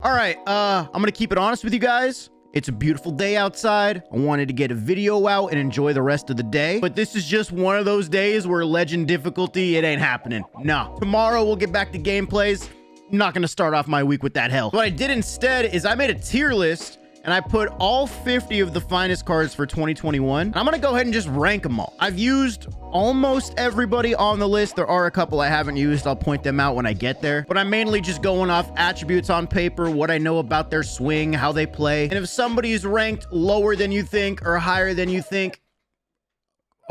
All right, I'm gonna keep it honest with you guys. It's a beautiful day outside. I wanted to get a video out and enjoy the rest of the day, but this is just one of those days where legend difficulty, it ain't happening. Nah, tomorrow we'll get back to gameplays. I'm not gonna start off my week with that hell. What I did instead is I made a tier list and I put all 50 of the finest cards for 2021. And I'm gonna go ahead and just rank them all. I've used almost everybody on the list. There are a couple I haven't used. I'll point them out when I get there. But I'm mainly just going off attributes on paper, what I know about their swing, how they play. And if somebody is ranked lower than you think or higher than you think,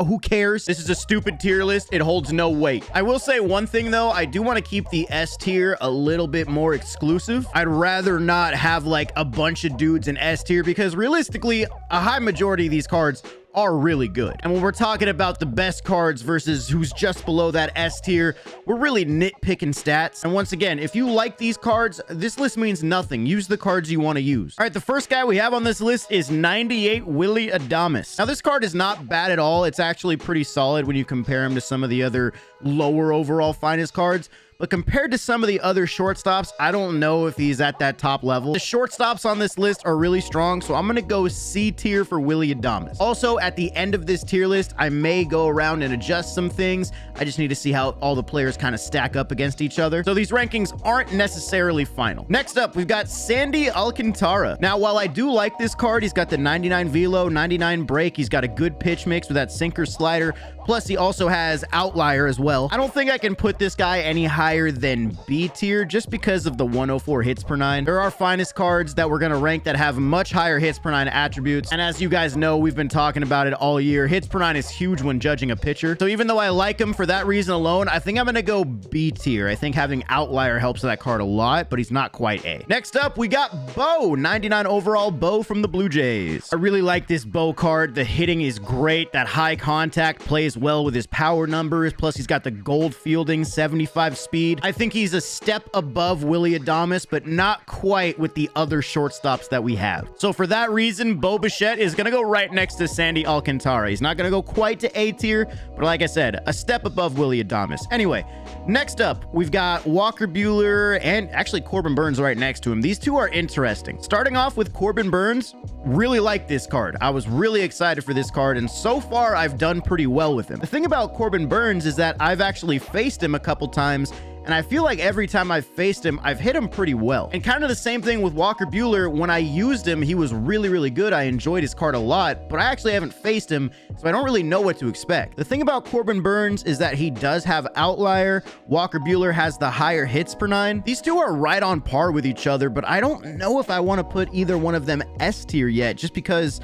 who cares? This is a stupid tier list. It holds no weight. I will say one thing though. I do want to keep the S tier a little bit more exclusive. I'd rather not have like a bunch of dudes in S tier because realistically, a high majority of these cards are really good. And when we're talking about the best cards versus who's just below that S tier, we're really nitpicking stats. And once again, if you like these cards, this list means nothing. Use the cards you want to use. All right, the first guy we have on this list is 98 Willy Adames. Now, this card is not bad at all. It's actually pretty solid when you compare him to some of the other lower overall finest cards. But compared to some of the other shortstops, I don't know if he's at that top level. The shortstops on this list are really strong, so I'm going to go C tier for Willy Adames. Also, at the end of this tier list, I may go around and adjust some things. I just need to see how all the players kind of stack up against each other. So these rankings aren't necessarily final. Next up, we've got Sandy Alcantara. Now, while I do like this card, he's got the 99 velo, 99 break. He's got a good pitch mix with that sinker slider. Plus, he also has outlier as well. I don't think I can put this guy any higher than B tier just because of the 104 hits per 9. There are finest cards that we're going to rank that have much higher hits per 9 attributes. And as you guys know, we've been talking about it all year. Hits per 9 is huge when judging a pitcher. So even though I like him for that reason alone, I think I'm going to go B tier. I think having outlier helps that card a lot, but he's not quite A. Next up, we got Bo, 99 overall Bo from the Blue Jays. I really like this Bo card. The hitting is great. That high contact plays well with his power numbers. Plus, he's got the gold fielding, 75 speed. I think he's a step above Willy Adames, but not quite with the other shortstops that we have. So for that reason, Bo Bichette is going to go right next to Sandy Alcantara. He's not going to go quite to A tier, but like I said, a step above Willy Adames. Anyway, next up, we've got Walker Buehler and actually Corbin Burns right next to him. These two are interesting. Starting off with Corbin Burns, really like this card. I was really excited for this card, and so far I've done pretty well with him. The thing about Corbin Burns is that I've actually faced him a couple times, and I feel like every time I've faced him, I've hit him pretty well. And kind of the same thing with Walker Buehler. When I used him, he was really, really good. I enjoyed his card a lot, but I actually haven't faced him, so I don't really know what to expect. The thing about Corbin Burns is that he does have outlier. Walker Buehler has the higher hits per 9. These two are right on par with each other, but I don't know if I want to put either one of them S tier yet, just because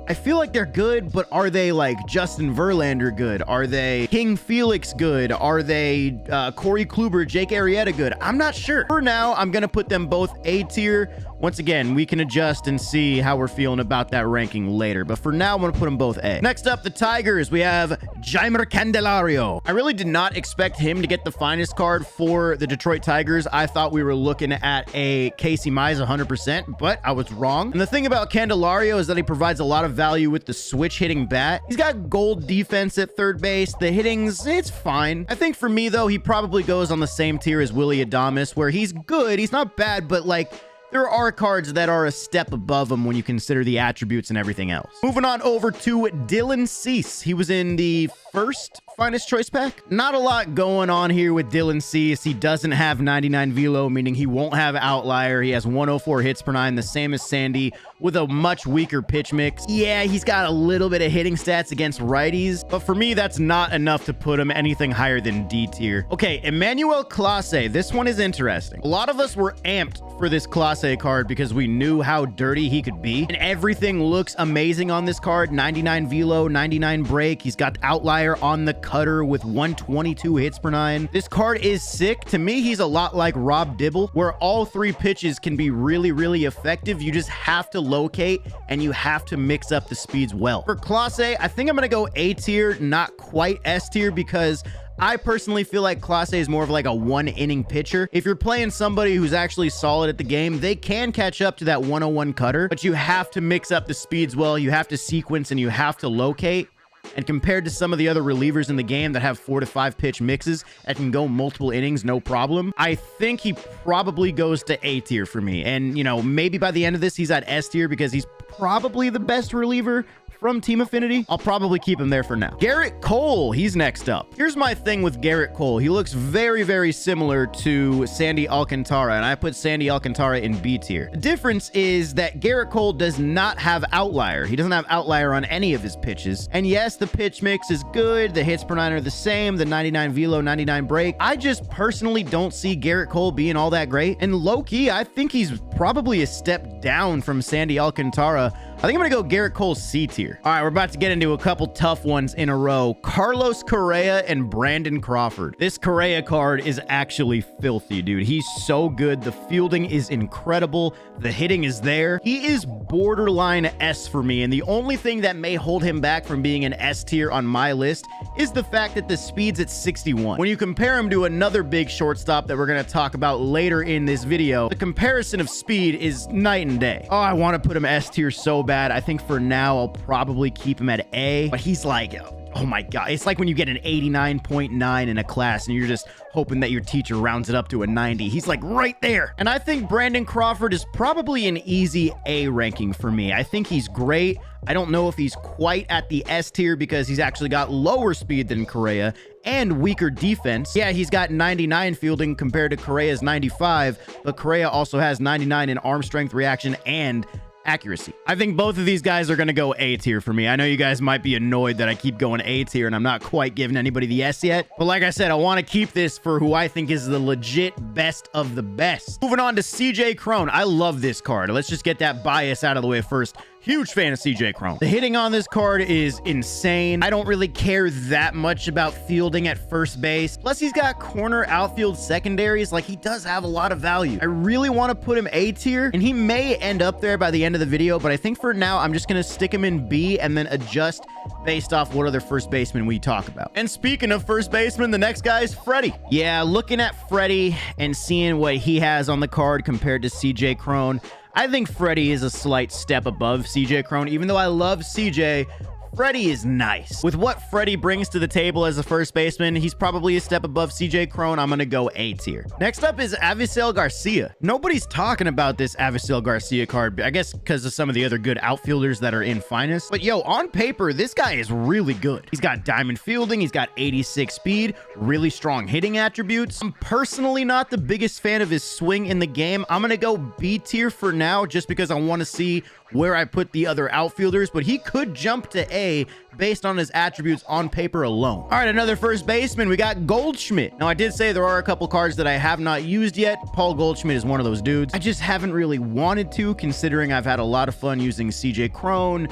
I feel like they're good, but are they like Justin Verlander good? Are they King Felix good? Are they Corey Kluber, Jake Arrieta good? I'm not sure. For now, I'm going to put them both A tier. Once again, we can adjust and see how we're feeling about that ranking later. But for now, I'm going to put them both A. Next up, the Tigers. We have Jeimer Candelario. I really did not expect him to get the finest card for the Detroit Tigers. I thought we were looking at a Casey Mize 100%, but I was wrong. And the thing about Candelario is that he provides a lot of value with the switch hitting bat. He's got gold defense at third base. The hitting's, it's fine. I think for me, though, he probably goes on the same tier as Willy Adames, where he's good. He's not bad, but like, there are cards that are a step above him when you consider the attributes and everything else. Moving on over to Dylan Cease. He was in the first finest choice pack. Not a lot going on here with Dylan Cease. He doesn't have 99 velo, meaning he won't have outlier. He has 104 hits per 9, the same as Sandy, with a much weaker pitch mix. Yeah, he's got a little bit of hitting stats against righties, but for me, that's not enough to put him anything higher than D tier. Okay, Emmanuel Clase. This one is interesting. A lot of us were amped for this Clase card because we knew how dirty he could be, and everything looks amazing on this card. 99 velo, 99 break. He's got outlier on the cutter with 122 hits per 9. This card is sick. To me, he's a lot like Rob Dibble, where all three pitches can be really, really effective. You just have to locate and you have to mix up the speeds well. For Clase, I think I'm going to go A tier, not quite S tier, because I personally feel like Clase is more of like a one-inning pitcher. If you're playing somebody who's actually solid at the game, they can catch up to that 101 cutter, but you have to mix up the speeds well. You have to sequence and you have to locate. And compared to some of the other relievers in the game that have 4 to 5 pitch mixes that can go multiple innings, no problem, I think he probably goes to A tier for me. And, you know, maybe by the end of this, he's at S tier because he's probably the best reliever from Team Affinity. I'll probably keep him there for now. Garrett Cole, he's next up. Here's my thing with Garrett Cole. He looks very, very similar to Sandy Alcantara, and I put Sandy Alcantara in B tier. The difference is that Garrett Cole does not have outlier. He doesn't have outlier on any of his pitches. And yes, the pitch mix is good. The hits per 9 are the same. The 99 velo, 99 break. I just personally don't see Garrett Cole being all that great. And low-key, I think he's probably a step down from Sandy Alcantara. I think I'm gonna go Garrett Cole C tier. All right, we're about to get into a couple tough ones in a row. Carlos Correa and Brandon Crawford. This Correa card is actually filthy, dude. He's so good. The fielding is incredible. The hitting is there. He is borderline S for me, and the only thing that may hold him back from being an S tier on my list is the fact that the speed's at 61. When you compare him to another big shortstop that we're gonna talk about later in this video, the comparison of speed is night and day. Oh, I want to put him S tier so bad. I think for now I'll probably keep him at A, but he's like, oh my god, it's like when you get an 89.9 in a class and you're just hoping that your teacher rounds it up to a 90. He's like right there. And I think Brandon Crawford is probably an easy A ranking for me. I think he's great. I don't know if he's quite at the S tier because he's actually got lower speed than Correa and weaker defense. Yeah, he's got 99 fielding compared to Correa's 95, but Correa also has 99 in arm strength, reaction, and accuracy. I think both of these guys are going to go A tier for me. I know you guys might be annoyed that I keep going A tier and I'm not quite giving anybody the S yet, but like I said, I want to keep this for who I think is the legit best of the best. Moving on to CJ Cron. I love this card. Let's just get that bias out of the way first. Huge fan of CJ Cron. The hitting on this card is insane. I don't really care that much about fielding at first base. Plus, he's got corner outfield secondaries. Like, he does have a lot of value. I really want to put him A tier, and he may end up there by the end of the video, but I think for now, I'm just going to stick him in B and then adjust based off what other first baseman we talk about. And speaking of first baseman, the next guy is Freddie. Yeah, looking at Freddie and seeing what he has on the card compared to CJ Cron, I think Freddie is a slight step above CJ Cron. Even though I love CJ, Freddie is nice. With what Freddie brings to the table as a first baseman, he's probably a step above CJ Cron. I'm going to go A tier. Next up is Avisail Garcia. Nobody's talking about this Avisail Garcia card, I guess because of some of the other good outfielders that are in Finest. But yo, on paper, this guy is really good. He's got diamond fielding. He's got 86 speed, really strong hitting attributes. I'm personally not the biggest fan of his swing in the game. I'm going to go B tier for now just because I want to see where I put the other outfielders, but he could jump to A based on his attributes on paper alone. All right, another first baseman. We got Goldschmidt. Now, I did say there are a couple cards that I have not used yet. Paul Goldschmidt is one of those dudes. I just haven't really wanted to, considering I've had a lot of fun using CJ Cron,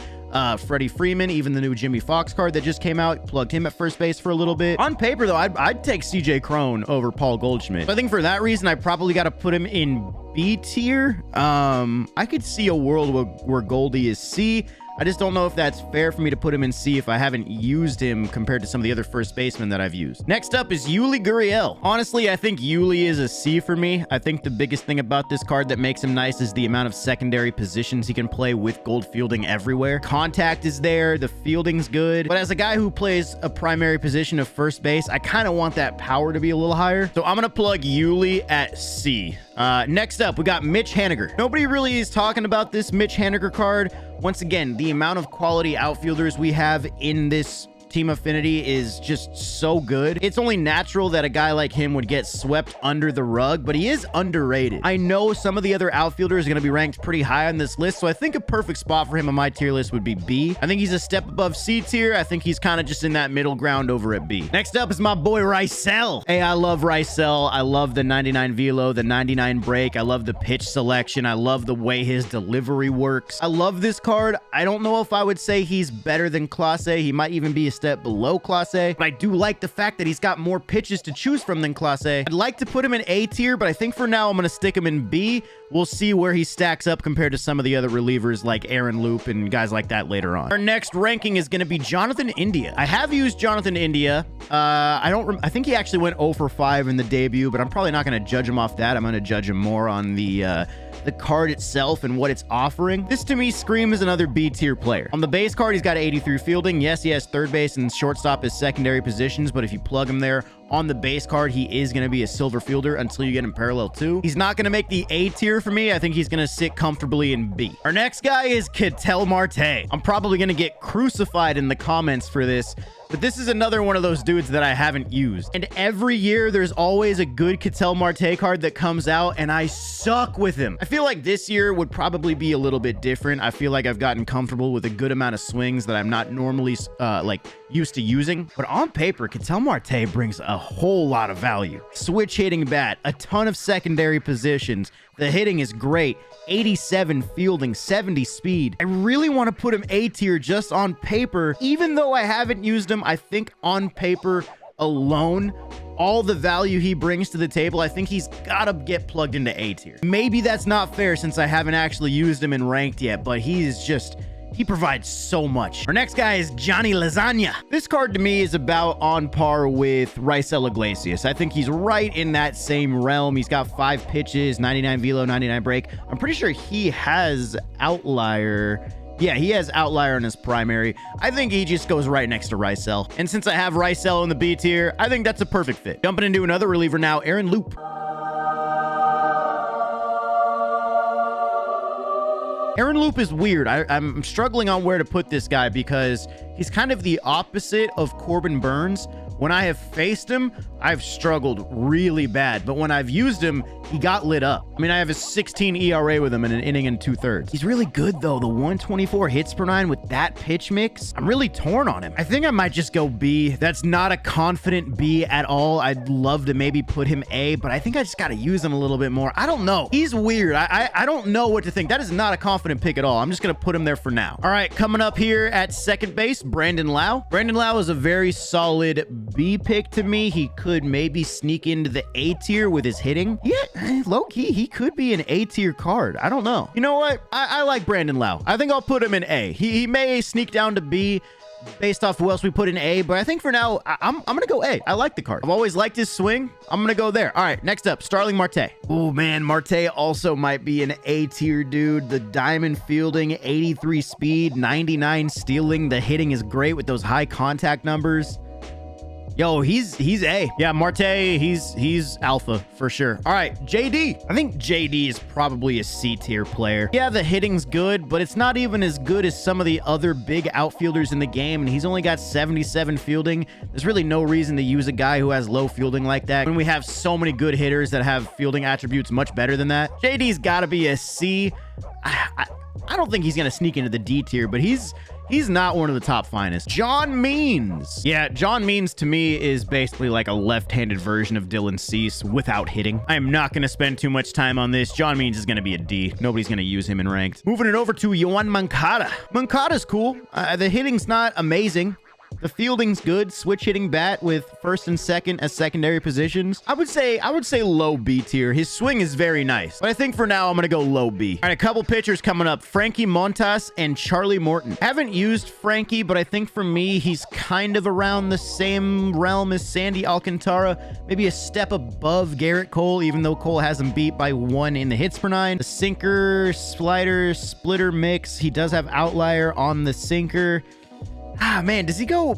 Freddie Freeman, even the new Jimmy Fox card that just came out, plugged him at first base for a little bit. On paper, though, I'd take CJ Cron over Paul Goldschmidt. So I think for that reason, I probably got to put him in B tier. I could see a world where Goldie is C. I just don't know if that's fair for me to put him in C if I haven't used him compared to some of the other first basemen that I've used. Next up is Yuli Gurriel. Honestly, I think Yuli is a C for me. I think the biggest thing about this card that makes him nice is the amount of secondary positions he can play with gold fielding everywhere. Contact is there, the fielding's good, but as a guy who plays a primary position of first base, I kind of want that power to be a little higher. So I'm gonna plug Yuli at C. Next up, we got Mitch Haniger. Nobody really is talking about this Mitch Haniger card. Once again, the amount of quality outfielders we have in this Team Affinity is just so good. It's only natural that a guy like him would get swept under the rug, but he is underrated. I know some of the other outfielders are going to be ranked pretty high on this list, so I think a perfect spot for him on my tier list would be B. I think he's a step above C tier. I think he's kind of just in that middle ground over at B. Next up is my boy Rysel. Hey, I love Rysel. I love the 99 velo, the 99 break. I love the pitch selection. I love the way his delivery works. I love this card. I don't know if I would say he's better than Clase. He might even be a step below Clase, but I do like the fact that he's got more pitches to choose from than Clase. I'd like to put him in A tier, but I think for now I'm going to stick him in B. We'll see where he stacks up compared to some of the other relievers like Aaron Loop and guys like that later on. Our next ranking is going to be Jonathan India. I have used Jonathan India. I think he actually went 0 for 5 in the debut, but I'm probably not going to judge him off that. I'm going to judge him more on the the card itself and what it's offering, this to me screams another B tier player. On the base card, he's got 83 fielding. Yes, he has third base and shortstop as secondary positions, but if you plug him there on the base card, he is going to be a silver fielder until you get him parallel 2. He's not going to make the A tier for me. I think he's going to sit comfortably in B. Our next guy is Ketel Marte. I'm probably going to get crucified in the comments for this, but this is another one of those dudes that I haven't used. And every year, there's always a good Ketel Marte card that comes out, and I suck with him. I feel like this year would probably be a little bit different. I feel like I've gotten comfortable with a good amount of swings that I'm not normally used to using. But on paper, Ketel Marte brings a whole lot of value. Switch hitting bat, a ton of secondary positions. The hitting is great. 87 fielding, 70 speed. I really want to put him A tier just on paper. Even though I haven't used him, I think on paper alone, all the value he brings to the table, I think he's got to get plugged into A tier. Maybe that's not fair since I haven't actually used him in ranked yet, but he provides so much. Our next guy is Johnny Lasagna. This card to me is about on par with Raisel Iglesias. I think he's right in that same realm. He's got 5 pitches, 99 velo, 99 break. I'm pretty sure he has outlier. Yeah, he has outlier in his primary. I think he just goes right next to Raisel. And since I have Raisel in the B tier, I think that's a perfect fit. Jumping into another reliever now, Aaron Loop. Aaron Loop is weird. I'm struggling on where to put this guy because he's kind of the opposite of Corbin Burns. When I have faced him, I've struggled really bad. But when I've used him, he got lit up. I mean, I have a 16 ERA with him in an inning and 2/3. He's really good, though. The 124 hits per 9 with that pitch mix, I'm really torn on him. I think I might just go B. That's not a confident B at all. I'd love to maybe put him A, but I think I just got to use him a little bit more. I don't know. He's weird. I don't know what to think. That is not a confident pick at all. I'm just going to put him there for now. All right, coming up here at second base, Brandon Lau. Brandon Lau is a very solid B pick to me. He could maybe sneak into the A tier with his hitting. Yeah, low-key, he could be an A tier card. I don't know. You know what? I like Brandon Lau. I think I'll put him in A. He may sneak down to B based off who else we put in A, but I think for now, I'm going to go A. I like the card. I've always liked his swing. I'm going to go there. All right, next up, Starling Marte. Oh, man, Marte also might be an A tier dude. The diamond fielding, 83 speed, 99 stealing. The hitting is great with those high contact numbers. Yo, he's A. Yeah, Marte, he's alpha for sure. All right, JD. I think JD is probably a C tier player. Yeah, the hitting's good, but it's not even as good as some of the other big outfielders in the game, and he's only got 77 fielding. There's really no reason to use a guy who has low fielding like that when we have so many good hitters that have fielding attributes much better than that. JD's got to be a C. I don't think he's going to sneak into the D tier, but he's not one of the top finest. John Means. Yeah, John Means to me is basically like a left-handed version of Dylan Cease without hitting. I am not going to spend too much time on this. John Means is going to be a D. Nobody's going to use him in ranked. Moving it over to Yoan Moncada. Moncada's cool. The hitting's not amazing. The fielding's good. Switch hitting bat with first and second as secondary positions. I would say low B tier. His swing is very nice, but I think for now I'm gonna go low B. All right, a couple pitchers coming up: Frankie Montas and Charlie Morton. Haven't used Frankie, but I think for me he's kind of around the same realm as Sandy Alcantara, maybe a step above Garrett Cole, even though Cole has him beat by 1 in the hits per 9. The sinker, slider, splitter mix. He does have outlier on the sinker. Ah, man, does he go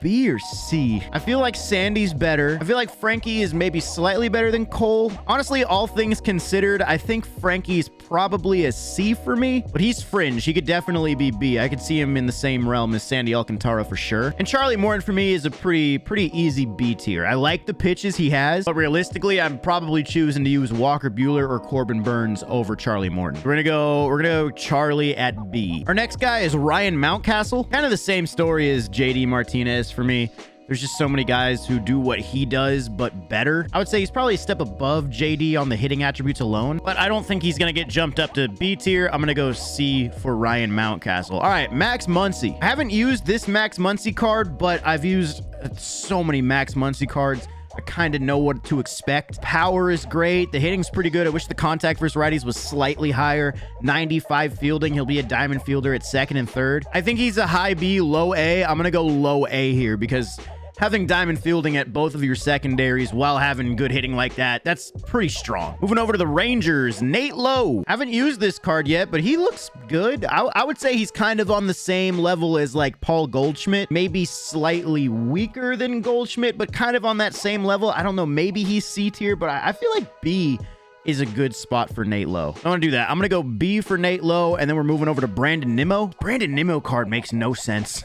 B or C? I feel like Sandy's better. I feel like Frankie is maybe slightly better than Cole. Honestly, all things considered, I think Frankie's probably a C for me, but he's fringe. He could definitely be B. I could see him in the same realm as Sandy Alcantara for sure. And Charlie Morton for me is a pretty easy B tier. I like the pitches he has, but realistically, I'm probably choosing to use Walker Buehler or Corbin Burns over Charlie Morton. We're gonna go Charlie at B. Our next guy is Ryan Mountcastle. Kind of the same story as JD Martinez for me. There's just so many guys who do what he does, but better. I would say he's probably a step above JD on the hitting attributes alone, but I don't think he's going to get jumped up to B tier. I'm going to go C for Ryan Mountcastle. All right, Max Muncy. I haven't used this Max Muncy card, but I've used so many Max Muncy cards. I kind of know what to expect. Power is great. The hitting's pretty good. I wish the contact versus righties was slightly higher. 95 fielding. He'll be a diamond fielder at second and third. I think he's a high B, low A. I'm going to go low A here because having diamond fielding at both of your secondaries while having good hitting like that, that's pretty strong. Moving over to the Rangers, Nate Lowe. Haven't used this card yet, but he looks good. I would say he's kind of on the same level as like Paul Goldschmidt, maybe slightly weaker than Goldschmidt, but kind of on that same level. I don't know, maybe he's C tier, but I feel like B is a good spot for Nate Lowe. I want to do that. I'm going to go B for Nate Lowe, and then we're moving over to Brandon Nimmo. Brandon Nimmo card makes no sense.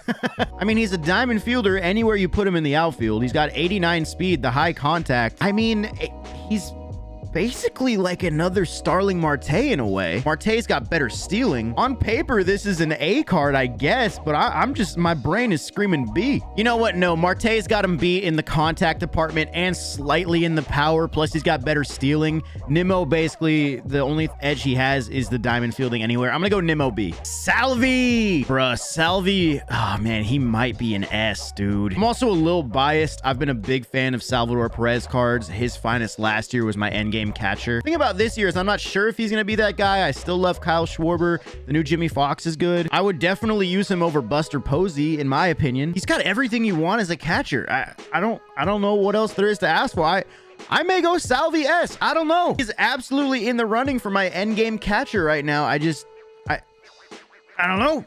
I mean, he's a diamond fielder anywhere you put him in the outfield. He's got 89 speed, the high contact. I mean, he's basically like another Starling Marte in a way. Marte's got better stealing. On paper, this is an A card, I guess, but I'm just, my brain is screaming B. You know what? No, Marte's got him B in the contact department and slightly in the power, plus he's got better stealing. Nimmo, basically, the only edge he has is the diamond fielding anywhere. I'm gonna go Nimmo B. Salvi! Bruh, Salvi, oh man, he might be an S, dude. I'm also a little biased. I've been a big fan of Salvador Perez cards. His finest last year was my endgame catcher. The thing about this year is I'm not sure if he's going to be that guy. I still love Kyle Schwarber. The new Jimmy Fox is good. I would definitely use him over Buster Posey, in my opinion. He's got everything you want as a catcher. I don't know what else there is to ask for. I may go Salvi S. I don't know. He's absolutely in the running for my endgame catcher right now. I don't know.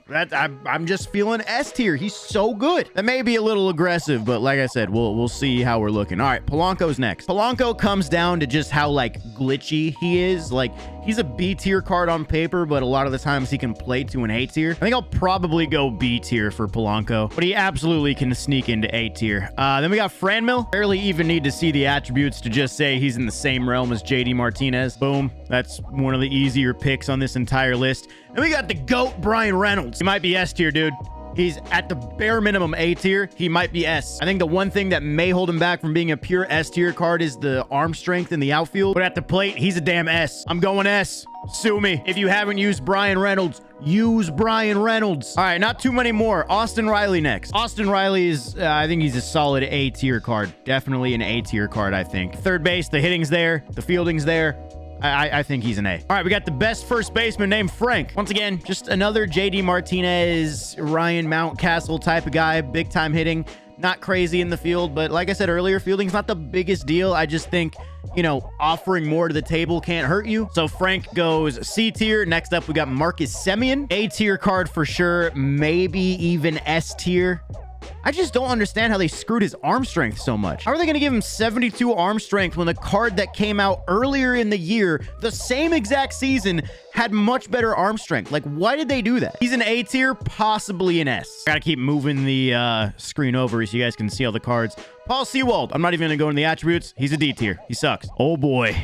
I'm just feeling S tier. He's so good. That may be a little aggressive, but like I said, we'll see how we're looking. All right, Polanco's next. Polanco comes down to just how like glitchy he is. Like he's a B tier card on paper, but a lot of the times he can play to an A tier. I think I'll probably go B tier for Polanco, but he absolutely can sneak into A tier. Then we got Franmil. Barely even need to see the attributes to just say he's in the same realm as JD Martinez. Boom. That's one of the easier picks on this entire list. And we got the GOAT, Brian Reynolds. He might be S tier, dude. He's at the bare minimum A tier. He might be S. I think the one thing that may hold him back from being a pure S tier card is the arm strength in the outfield. But at the plate, he's a damn S. I'm going S. Sue me. If you haven't used Brian Reynolds, use Brian Reynolds. All right, not too many more. Austin Riley next. Austin Riley is, I think he's a solid A tier card. Definitely an A tier card, I think. Third base, the hitting's there. The fielding's there. I think he's an A. All right, we got the best first baseman named Frank. Once again, just another JD Martinez, Ryan Mountcastle type of guy. Big time hitting. Not crazy in the field, but like I said earlier, fielding's not the biggest deal. I just think, you know, offering more to the table can't hurt you. So Frank goes C tier. Next up, we got Marcus Semien. A tier card for sure. Maybe even S tier. I just don't understand how they screwed his arm strength so much. How are they going to give him 72 arm strength when the card that came out earlier in the year, the same exact season, had much better arm strength? Like, why did they do that? He's an A tier, possibly an S. Gotta keep moving the screen over so you guys can see all the cards. Paul Sewald. I'm not even going to go into the attributes. He's a D tier. He sucks. Oh boy.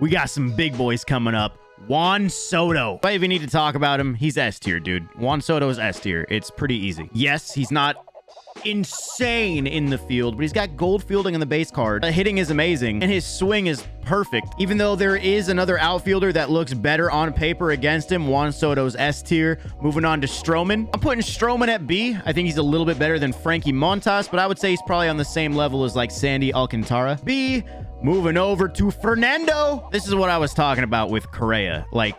We got some big boys coming up. Juan Soto. If I even need to talk about him, he's S tier, dude. Juan Soto is S tier. It's pretty easy. Yes, he's not insane in the field, but he's got gold fielding on the base card. The hitting is amazing, and his swing is perfect. Even though there is another outfielder that looks better on paper against him, Juan Soto's S tier. Moving on to Stroman. I'm putting Stroman at B. I think he's a little bit better than Frankie Montas, but I would say he's probably on the same level as like Sandy Alcantara. B. Moving over to Fernando. This is what I was talking about with Correa. Like,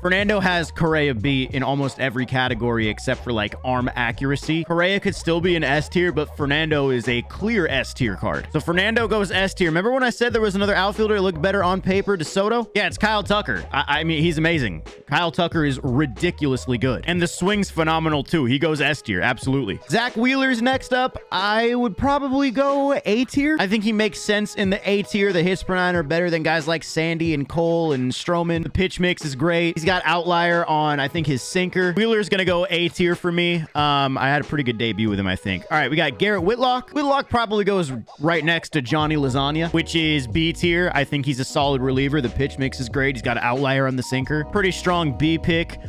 Fernando has Correa B in almost every category except for like arm accuracy. Correa could still be an S tier, but Fernando is a clear S tier card. So Fernando goes S tier. Remember when I said there was another outfielder that looked better on paper to Soto? Yeah, it's Kyle Tucker. I mean, he's amazing. Kyle Tucker is ridiculously good. And the swing's phenomenal too. He goes S tier, absolutely. Zach Wheeler's next up. I would probably go A tier. I think he makes sense in the A tier. The hits per nine are better than guys like Sandy and Cole and Stroman. The pitch mix is great. He's got outlier on, I think, his sinker. Wheeler's gonna go A tier for me. I had a pretty good debut with him, I think. All right, we got Garrett Whitlock. Whitlock probably goes right next to Johnny Lasagna, which is B tier. I think he's a solid reliever. The pitch mix is great. He's got an outlier on the sinker. Pretty strong B pick.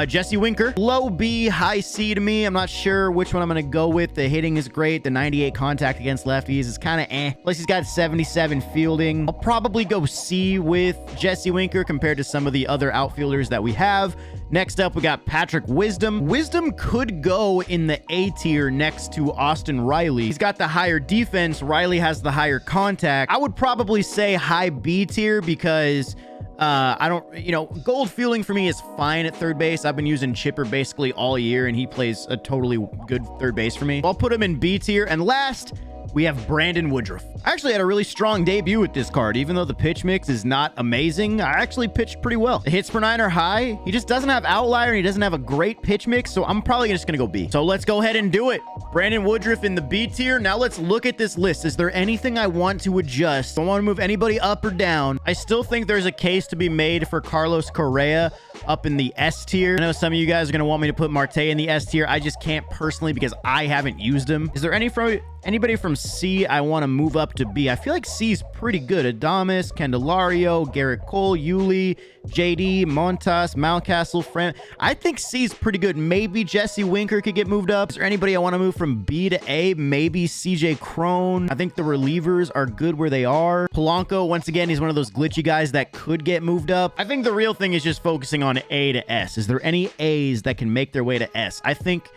Jesse Winker. Low B, high C to me. I'm not sure which one I'm going to go with. The hitting is great. The 98 contact against lefties is kind of eh. Plus, he's got 77 fielding. I'll probably go C with Jesse Winker compared to some of the other outfielders that we have. Next up, we got Patrick Wisdom. Wisdom could go in the A tier next to Austin Riley. He's got the higher defense. Riley has the higher contact. I would probably say high B tier because I don't, Gold Fielding for me is fine at third base. I've been using Chipper basically all year, and he plays a totally good third base for me. I'll put him in B tier. And last, we have Brandon Woodruff. I actually had a really strong debut with this card. Even though the pitch mix is not amazing, I actually pitched pretty well. The hits per nine are high. He just doesn't have outlier, and he doesn't have a great pitch mix, so I'm probably just gonna go B. So let's go ahead and do it. Brandon Woodruff in the B tier. Now let's look at this list. Is there anything I want to adjust? Don't want to move anybody up or down. I still think there's a case to be made for Carlos Correa up in the S tier. I know some of you guys are gonna want me to put Marte in the S tier. I just can't personally because I haven't used him. Is there anybody from C I want to move up to B? I feel like C is pretty good. Adames, Candelario, Garrett Cole, Yuli, JD, Montas, Mountcastle, Fran. I think C is pretty good. Maybe Jesse Winker could get moved up. Is there anybody I want to move from B to A? Maybe CJ Crone. I think the relievers are good where they are. Polanco, once again, he's one of those glitchy guys that could get moved up. I think the real thing is just focusing on A to S. Is there any A's that can make their way to S? I think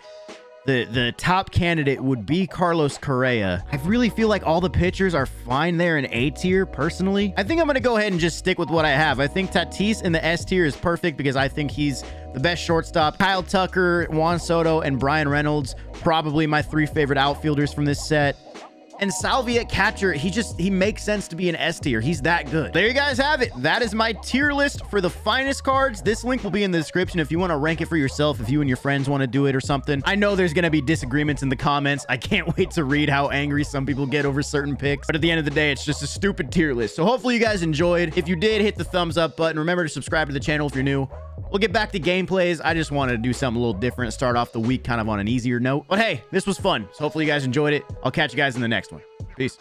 the top candidate would be Carlos Correa. I really feel like all the pitchers are fine there in A tier, personally. I think I'm going to go ahead and just stick with what I have. I think Tatis in the S tier is perfect because I think he's the best shortstop. Kyle Tucker, Juan Soto, and Brian Reynolds, probably my 3 favorite outfielders from this set. And Salvi at catcher, he makes sense to be an S tier. He's that good. There you guys have it. That is my tier list for the finest cards. This link will be in the description if you want to rank it for yourself, if you and your friends want to do it or something. I know there's going to be disagreements in the comments. I can't wait to read how angry some people get over certain picks. But at the end of the day, it's just a stupid tier list. So hopefully you guys enjoyed. If you did, hit the thumbs up button. Remember to subscribe to the channel if you're new. We'll get back to gameplays. I just wanted to do something a little different, start off the week kind of on an easier note. But hey, this was fun. So hopefully you guys enjoyed it. I'll catch you guys in the next one. Peace.